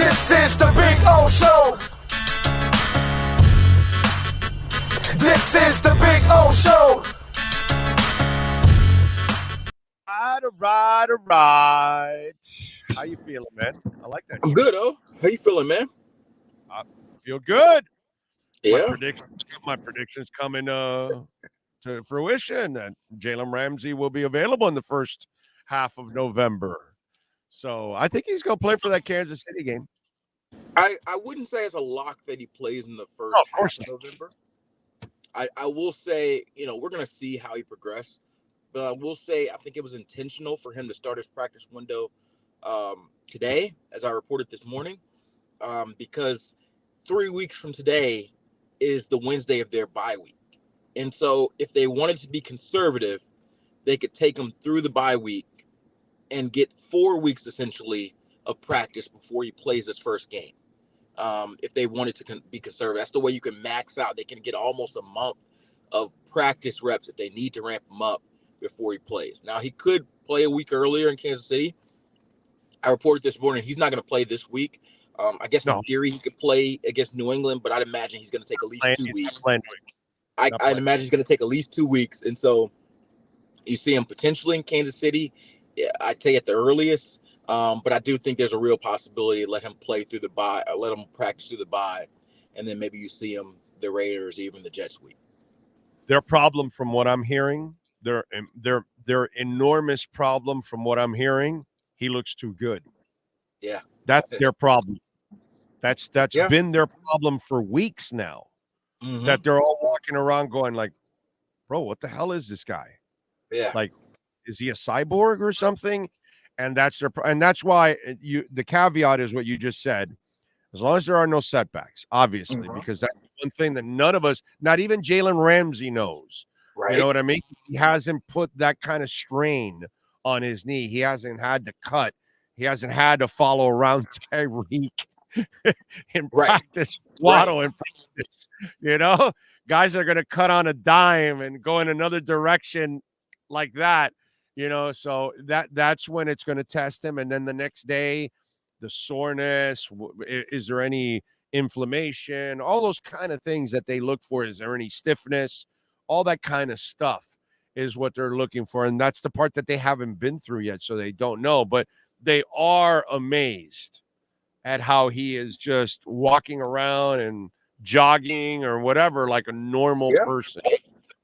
This is the Big O Show. This is the Big O Show. All right. How you feeling, man? I like that. I'm good, oh. How you feeling, man? I feel good. Yeah. My predictions coming to fruition, and Jalen Ramsey will be available in the first half of November. So I think he's going to play for that Kansas City game. I wouldn't say it's a lock that he plays in the first half of November. I will say, we're going to see how he progresses. But I will say I think it was intentional for him to start his practice window today, as I reported this morning, because 3 weeks from today is the Wednesday of their bye week. And so if they wanted to be conservative, they could take him through the bye week and get 4 weeks essentially of practice before he plays his first game. If they wanted to be conservative, that's the way you can max out. They can get almost a month of practice reps if they need to ramp him up before he plays. Now, he could play a week earlier in Kansas City. I reported this morning he's not going to play this week. I guess in theory he could play against New England, but I'd imagine he's going to take at least 2 weeks. I'd imagine he's going to take at least 2 weeks. And so you see him potentially in Kansas City, I'd say at the earliest. But I do think there's a real possibility to let him play through the bye, or let him practice through the bye, and then maybe you see him the Raiders, even the Jets week. Their problem, from what I'm hearing, their enormous problem, from what I'm hearing, he looks too good. Yeah, that's their problem. That's been their problem for weeks now. Mm-hmm. That they're all walking around going like, "Bro, what the hell is this guy? Yeah, like, is he a cyborg or something?" And that's why the caveat is what you just said. As long as there are no setbacks, obviously, because that's one thing that none of us, not even Jalen Ramsey, knows. Right. You know what I mean? He hasn't put that kind of strain on his knee. He hasn't had to cut. He hasn't had to follow around Tyreek in practice, Waddle in practice. Guys are going to cut on a dime and go in another direction like that. So that's when it's going to test him. And then the next day, the soreness, is there any inflammation, all those kind of things that they look for. Is there any stiffness? All that kind of stuff is what they're looking for. And that's the part that they haven't been through yet, so they don't know. But they are amazed at how he is just walking around and jogging or whatever like a normal person.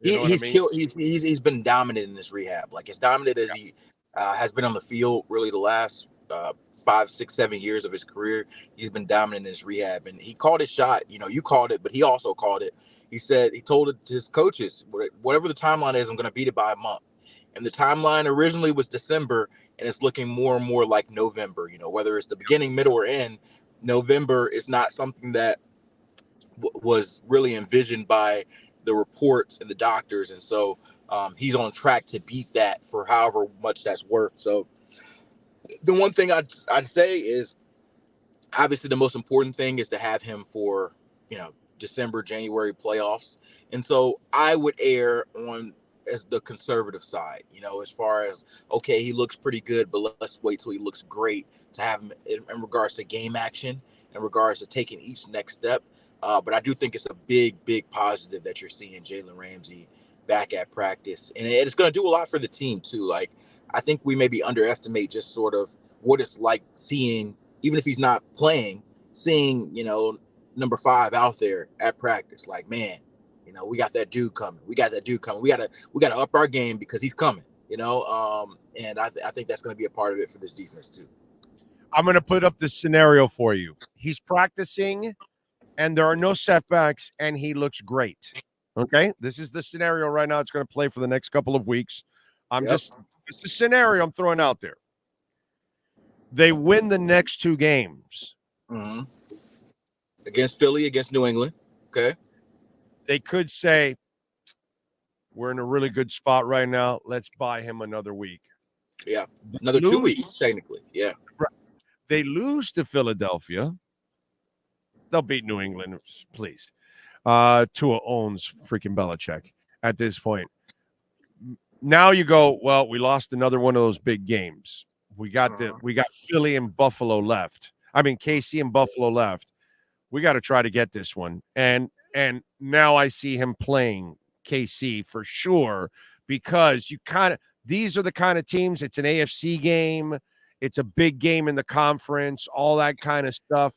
He's been dominant in this rehab. Like, as dominant as he has been on the field, really the last 5, 6, 7 years of his career, he's been dominant in his rehab. And he called his shot. You called it, but he also called it. He told it to his coaches, whatever the timeline is, I'm going to beat it by a month. And the timeline originally was December, and it's looking more and more like November. Whether it's the beginning, middle, or end, November is not something that was really envisioned by the reports and the doctors. And so he's on track to beat that for however much that's worth. So the one thing I'd say is, obviously the most important thing is to have him for, December, January playoffs. And so I would err on as the conservative side, as far as, okay, he looks pretty good, but let's wait till he looks great to have him in regards to game action, in regards to taking each next step. But I do think it's a big, big positive that you're seeing Jalen Ramsey back at practice. And it's going to do a lot for the team too. Like, I think we maybe underestimate just sort of what it's like seeing, even if he's not playing, seeing, number 5 out there at practice. Like, man, we got that dude coming. We got to up our game because he's coming, and I think that's going to be a part of it for this defense too. I'm going to put up this scenario for you. He's practicing and there are no setbacks and he looks great. Okay. This is the scenario right now. It's going to play for the next couple of weeks. It's a scenario I'm throwing out there. They win the next 2 games. Mm-hmm. Against Philly, against New England. Okay. They could say, we're in a really good spot right now. Let's buy him another week. Yeah. Another 2 weeks, technically. Yeah. Right. They lose to Philadelphia. They'll beat New England, please. Tua owns freaking Belichick at this point. Now you go, well, we lost another one of those big games. We got Philly and Buffalo left. I mean, KC and Buffalo left. We got to try to get this one. And now I see him playing KC for sure, because these are the kind of teams, it's an AFC game. It's a big game in the conference, all that kind of stuff.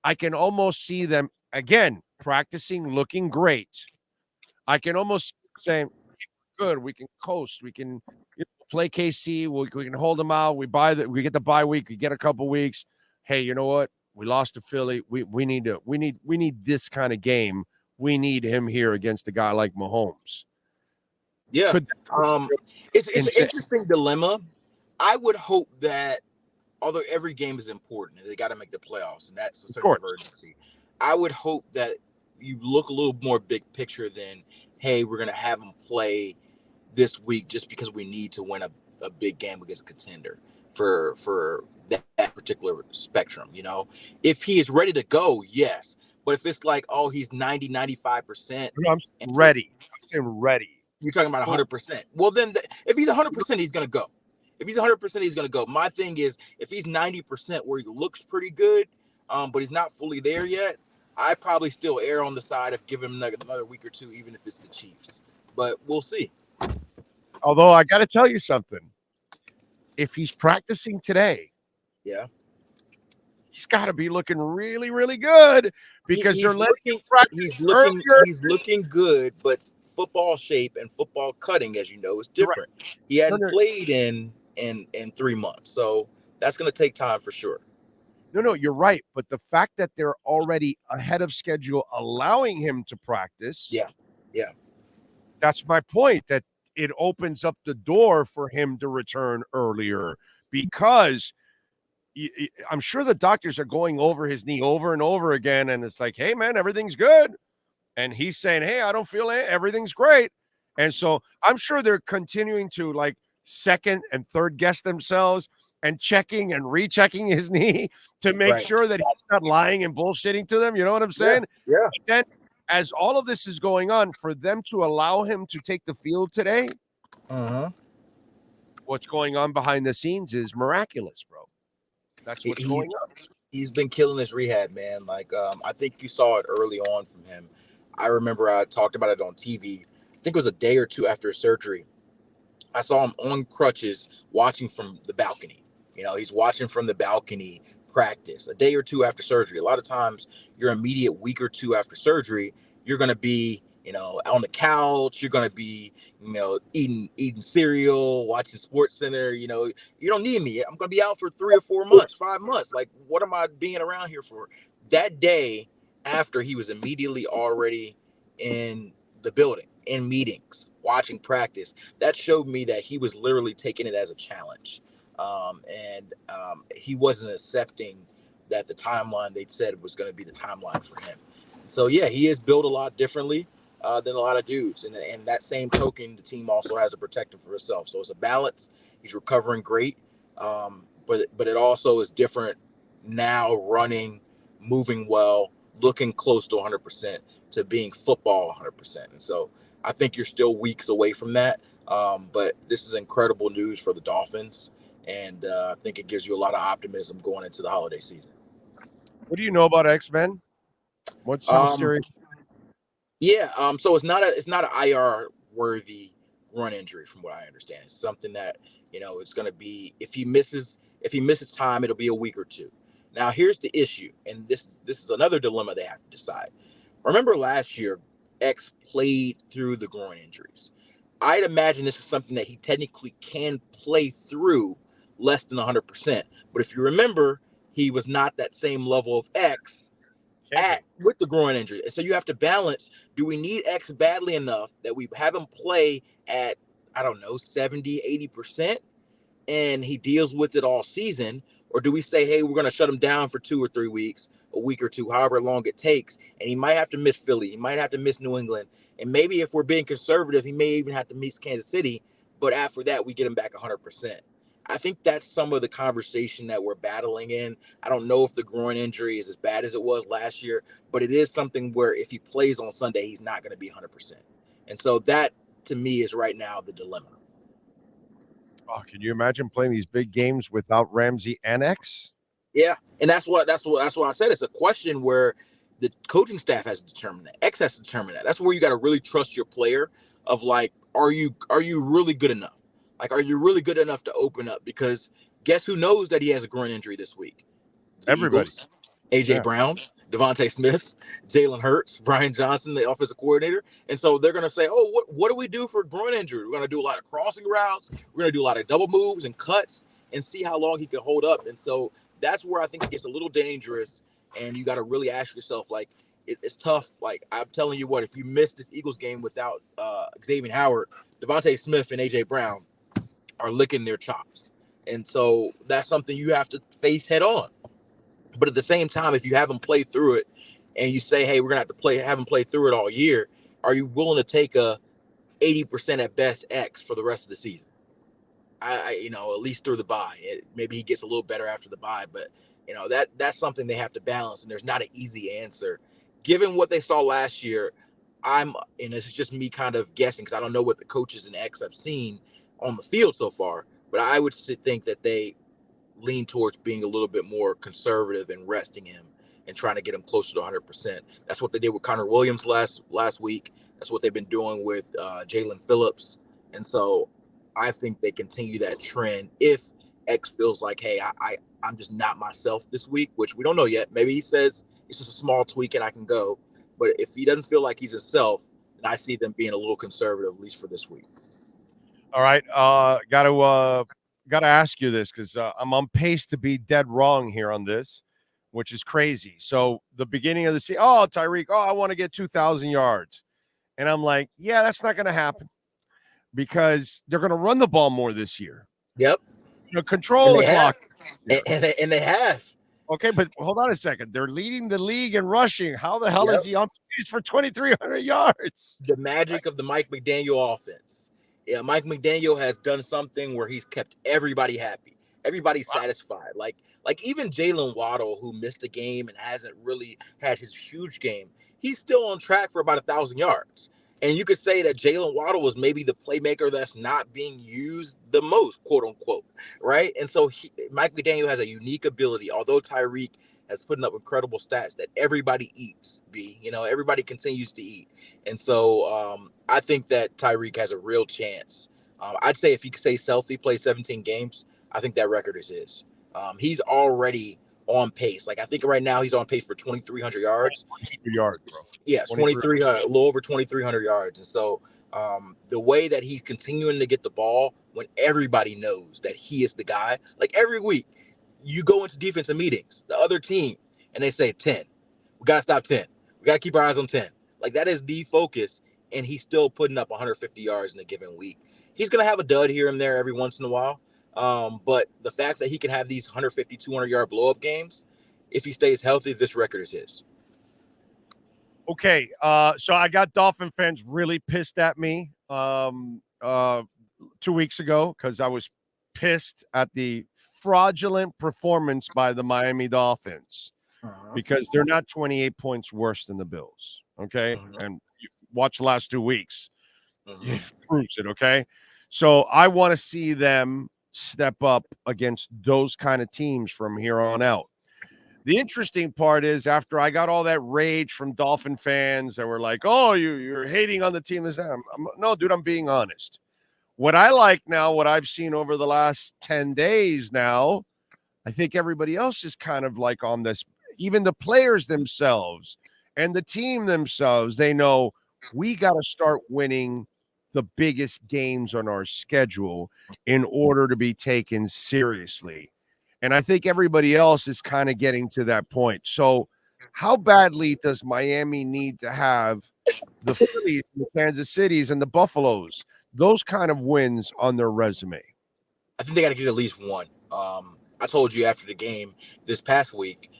I can almost see them, again, practicing, looking great. I can almost say, good, we can coast. We can play KC. We can hold them out. We get the bye week. We get a couple weeks. Hey, you know what? We lost to Philly. We need this kind of game. We need him here against a guy like Mahomes. Yeah. It's an interesting dilemma. I would hope that, although every game is important and they got to make the playoffs, and that's a sense of urgency, I would hope that you look a little more big picture than, hey, we're going to have him play this week just because we need to win a big game against a contender for that particular spectrum. If he is ready to go, yes. But if it's like, oh, he's 90, 95%. I'm ready. I'm saying ready. You're talking about 100%. Well, then if he's 100%, he's going to go. If he's 100%, he's going to go. My thing is, if he's 90% where he looks pretty good, but he's not fully there yet, I probably still err on the side of giving him another week or two, even if it's the Chiefs. But we'll see. Although I got to tell you something. If he's practicing today, yeah, he's got to be looking really, really good, because they're letting him practice. He's looking good, but football shape and football cutting, as you know, is different. Right. He hadn't played in 3 months, so that's going to take time for sure. No, you're right. But the fact that they're already ahead of schedule, allowing him to practice, yeah, that's my point. That it opens up the door for him to return earlier, because I'm sure the doctors are going over his knee over and over again, and it's like, hey, man, everything's good. And he's saying, hey, I don't feel it. Everything's great. And so I'm sure they're continuing to like second and third guess themselves and checking and rechecking his knee to make sure that he's not lying and bullshitting to them. You know what I'm saying? Yeah. But then, as all of this is going on, for them to allow him to take the field today, what's going on behind the scenes is miraculous, bro. That's what's going on. He's been killing his rehab, man. Like, I think you saw it early on from him. I remember I talked about it on TV. I think it was a day or two after surgery. I saw him on crutches watching from the balcony. He's watching from the balcony practice a day or two after surgery. A lot of times, your immediate week or two after surgery, you're going to be, on the couch. You're going to be, eating cereal, watching Sports Center. You don't need me. I'm going to be out for 3 or 4 months, 5 months. Like, what am I being around here for? That day after, he was immediately already in the building, in meetings, watching practice. That showed me that he was literally taking it as a challenge. He wasn't accepting that the timeline they'd said was going to be the timeline for him. So, yeah, he is built a lot differently than a lot of dudes. And that same token, the team also has to protect him for himself. So it's a balance. He's recovering great. But it also is different now, running, moving well, looking close to 100% to being football 100%. And so I think you're still weeks away from that. But this is incredible news for the Dolphins. And I think it gives you a lot of optimism going into the holiday season. What do you know about X-Men? What's how serious? Yeah, so it's not an IR worthy groin injury, from what I understand. It's something that it's going to be, if he misses time, it'll be a week or two. Now here's the issue, and this is another dilemma they have to decide. Remember last year, X played through the groin injuries. I'd imagine this is something that he technically can play through less than 100%. But if you remember, he was not that same level of X with the groin injury. So you have to balance, do we need X badly enough that we have him play at, 70, 80%, and he deals with it all season? Or do we say, hey, we're going to shut him down for 2 or 3 weeks, a week or two, however long it takes, and he might have to miss Philly, he might have to miss New England, and maybe if we're being conservative, he may even have to miss Kansas City, but after that, we get him back 100%. I think that's some of the conversation that we're battling in. I don't know if the groin injury is as bad as it was last year, but it is something where if he plays on Sunday, he's not going to be 100%. And so that, to me, is right now the dilemma. Oh, can you imagine playing these big games without Ramsey and X? Yeah, and that's what I said. It's a question where the coaching staff has to determine that. X has to determine that. That's where you got to really trust your player. Of like, are you really good enough? Like, are you really good enough to open up? Because guess who knows that he has a groin injury this week? The Everybody. Eagles, AJ Yeah. Brown, Devontae Smith, Jalen Hurts, Brian Johnson, the offensive coordinator. And so they're going to say, oh, what do we do for groin injury? We're going to do a lot of crossing routes. We're going to do a lot of double moves and cuts and see how long he can hold up. And so that's where I think it gets a little dangerous. And you got to really ask yourself, like, it's tough. Like, I'm telling you what, if you miss this Eagles game without Xavier Howard, Devontae Smith and AJ Brown are licking their chops. And so that's something you have to face head on. But at the same time, if you haven't played through it and you say, hey, we're going to have to haven't played through it all year, are you willing to take a 80% at best X for the rest of the season? At least through the bye. Maybe he gets a little better after the bye, but that's something they have to balance, and there's not an easy answer. Given what they saw last year, and it's just me kind of guessing because I don't know what the coaches in X have seen on the field so far, but I would think that they lean towards being a little bit more conservative and resting him and trying to get him closer to 100%. That's what they did with Connor Williams last week. That's what they've been doing with Jalen Phillips. And so I think they continue that trend if X feels like, hey, I'm just not myself this week, which we don't know yet. Maybe he says it's just a small tweak and I can go. But if he doesn't feel like he's himself, then I see them being a little conservative, at least for this week. All right. Got to ask you this because I'm on pace to be dead wrong here on this, which is crazy. So the beginning of the season, Tyreek, I want to get 2,000 yards. And I'm like, yeah, that's not going to happen because they're going to run the ball more this year. Yep. Control the clock. And they have. Okay, but hold on a second. They're leading the league in rushing. How the hell is he on pace for 2,300 yards? The magic of the Mike McDaniel offense. Yeah, Mike McDaniel has done something where he's kept everybody happy. Everybody's satisfied. Like even Jalen Waddle, who missed a game and hasn't really had his huge game, he's still on track for about 1,000 yards. And you could say that Jalen Waddle was maybe the playmaker that's not being used the most, quote unquote, right? And so Mike McDaniel has a unique ability, although Tyreek has put up incredible stats that everybody eats, everybody continues to eat. And so I think that Tyreek has a real chance. I'd say if he stays healthy, play 17 games, I think that record is his. He's already on pace. Like, I think right now he's on pace for 2,300 yards. Yards, bro. Yeah, 23, a little over 2,300 yards. And so the way that he's continuing to get the ball when everybody knows that he is the guy, like every week you go into defensive meetings, the other team, and they say 10. We got to stop 10. We got to keep our eyes on 10. Like, that is the focus, and he's still putting up 150 yards in a given week. He's going to have a dud here and there every once in a while. But the fact that he can have these 150, 200-yard blow-up games, if he stays healthy, this record is his. Okay, so I got Dolphin fans really pissed at me 2 weeks ago because I was pissed at the fraudulent performance by the Miami Dolphins because they're not 28 points worse than the Bills, okay? And you watch the last 2 weeks. It proves it, okay? So I want to see them step up against those kind of teams from here on out. The interesting part is after I got all that rage from Dolphin fans that were like, oh, you're hating on the team. No, dude, I'm being honest. What I like now, what I've seen over the last 10 days now, I think everybody else is kind of like on this. Even the players themselves and the team themselves, they know we got to start winning the biggest games on our schedule in order to be taken seriously. And I think everybody else is kind of getting to that point. So how badly does Miami need to have the Phillies, the Kansas Cities, and the Buffaloes, those kind of wins on their resume? I think they got to get at least one. I told you after the game this past week,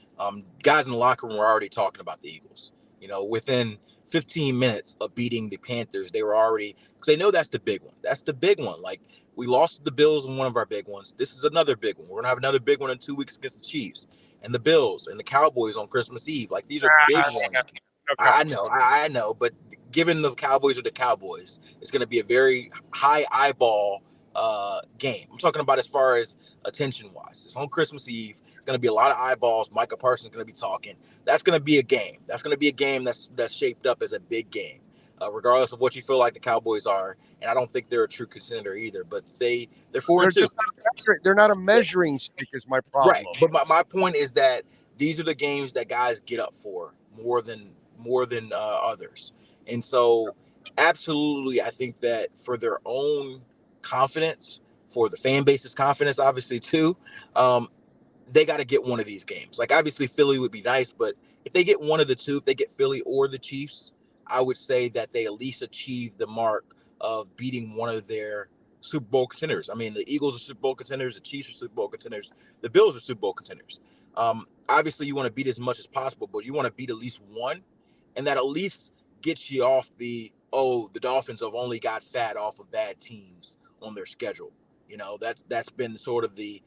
guys in the locker room were already talking about the Eagles. Within 15 minutes of beating the Panthers, they were already, because they know that's the big one. That's the big one. Like, we lost to the Bills in one of our big ones. This is another big one. We're going to have another big one in 2 weeks against the Chiefs and the Bills and the Cowboys on Christmas Eve. Like, these are big ones. Okay. I know. But given the Cowboys are the Cowboys, it's going to be a very high eyeball game. I'm talking about as far as attention-wise. It's on Christmas Eve. going to be a lot of eyeballs. Micah Parsons is going to be talking. That's going to be a game. That's going to be a game that's shaped up as a big game, regardless of what you feel like the Cowboys are. And I don't think they're a true contender either. But they're 4-2. They're not a measuring stick. Is my problem. Right. But my point is that these are the games that guys get up for more than others. And so, absolutely, I think that for their own confidence, for the fan base's confidence, obviously too, they got to get one of these games. Like, obviously Philly would be nice, but if they get one of the two, if they get Philly or the Chiefs, I would say that they at least achieve the mark of beating one of their Super Bowl contenders. I mean, the Eagles are Super Bowl contenders, the Chiefs are Super Bowl contenders, the Bills are Super Bowl contenders. Obviously you want to beat as much as possible, but you want to beat at least one, and that at least gets you off the Dolphins have only got fat off of bad teams on their schedule. You know, that's been sort of the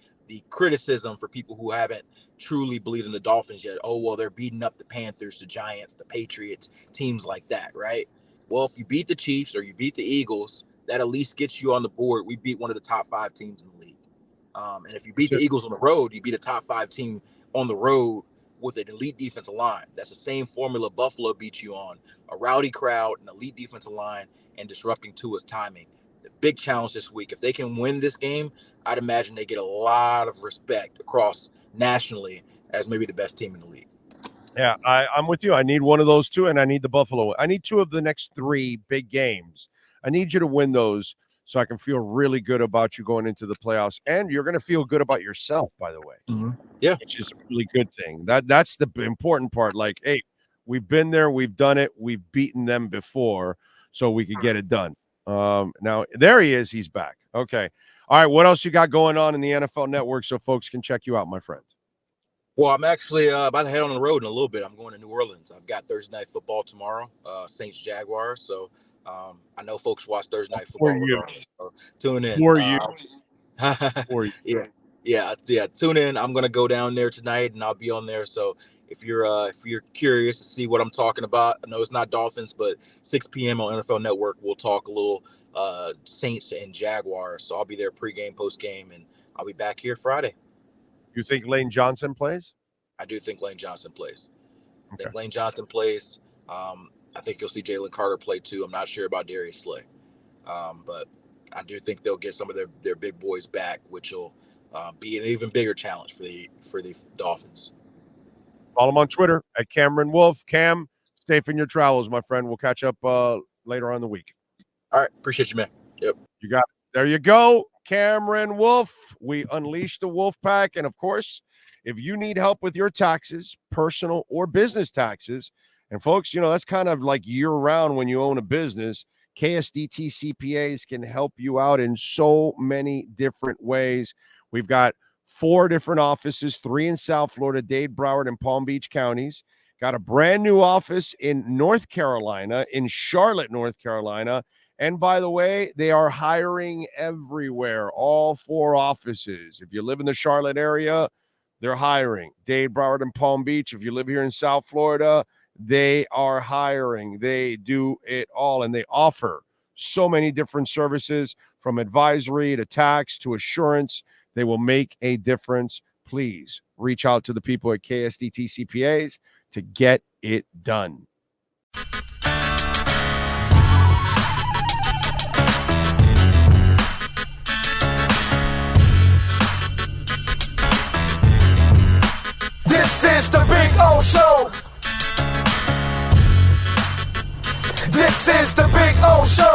criticism for people who haven't truly believed in the Dolphins yet. Oh, well, they're beating up the Panthers, the Giants, the Patriots, teams like that, right? Well, if you beat the Chiefs or you beat the Eagles, that at least gets you on the board. We beat one of the top 5 teams in the league. And if you beat the Eagles on the road, you beat a top 5 team on the road with an elite defensive line. That's the same formula Buffalo beat you on: a rowdy crowd, an elite defensive line, and disrupting Tua's timing. The big challenge this week, if they can win this game, I'd imagine they get a lot of respect across nationally as maybe the best team in the league. Yeah, I'm with you. I need one of those two, and I need the Buffalo. I need 2 of the next 3 big games. I need you to win those so I can feel really good about you going into the playoffs, and you're going to feel good about yourself, by the way. Mm-hmm. Yeah, which is a really good thing. That's the important part. Like, hey, we've been there, we've done it, we've beaten them before, so we could get it done. Now there he is. He's back. Okay. All right. What else you got going on in the NFL Network so folks can check you out, my friend? Well, I'm actually about to head on the road in a little bit. I'm going to New Orleans. I've got Thursday night football tomorrow, Saints Jaguars. So I know folks watch Thursday night football. So tune in. For you. Yeah. Tune in. I'm gonna go down there tonight, and I'll be on there. So if you're curious to see what I'm talking about, I know it's not Dolphins, but 6 p.m. on NFL Network, we'll talk a little Saints and Jaguars. So I'll be there pregame, postgame, and I'll be back here Friday. You think Lane Johnson plays? I do think Lane Johnson plays. Okay. I think Lane Johnson plays. I think you'll see Jalen Carter play too. I'm not sure about Darius Slay, but I do think they'll get some of their big boys back, which will be an even bigger challenge for the Dolphins. Follow him on Twitter at Cameron Wolfe. Cam, safe in your travels, my friend. We'll catch up later on in the week. All right. Appreciate you, man. Yep. You got it. There you go. Cameron Wolfe. We unleash the Wolf Pack. And of course, if you need help with your taxes, personal or business taxes, and folks, you know, that's kind of like year round when you own a business, KSDT CPAs can help you out in so many different ways. We've got 4 different offices, 3 in South Florida, Dade, Broward, and Palm Beach counties. Got a brand new office in North Carolina, in Charlotte, North Carolina. And by the way, they are hiring everywhere, all 4 offices. If you live in the Charlotte area, they're hiring. Dade, Broward, and Palm Beach. If you live here in South Florida, they are hiring. They do it all, and they offer so many different services, from advisory to tax to assurance. They will make a difference. Please reach out to the people at KSDT CPAs to get it done. This is the Big O Show. This is the Big O Show.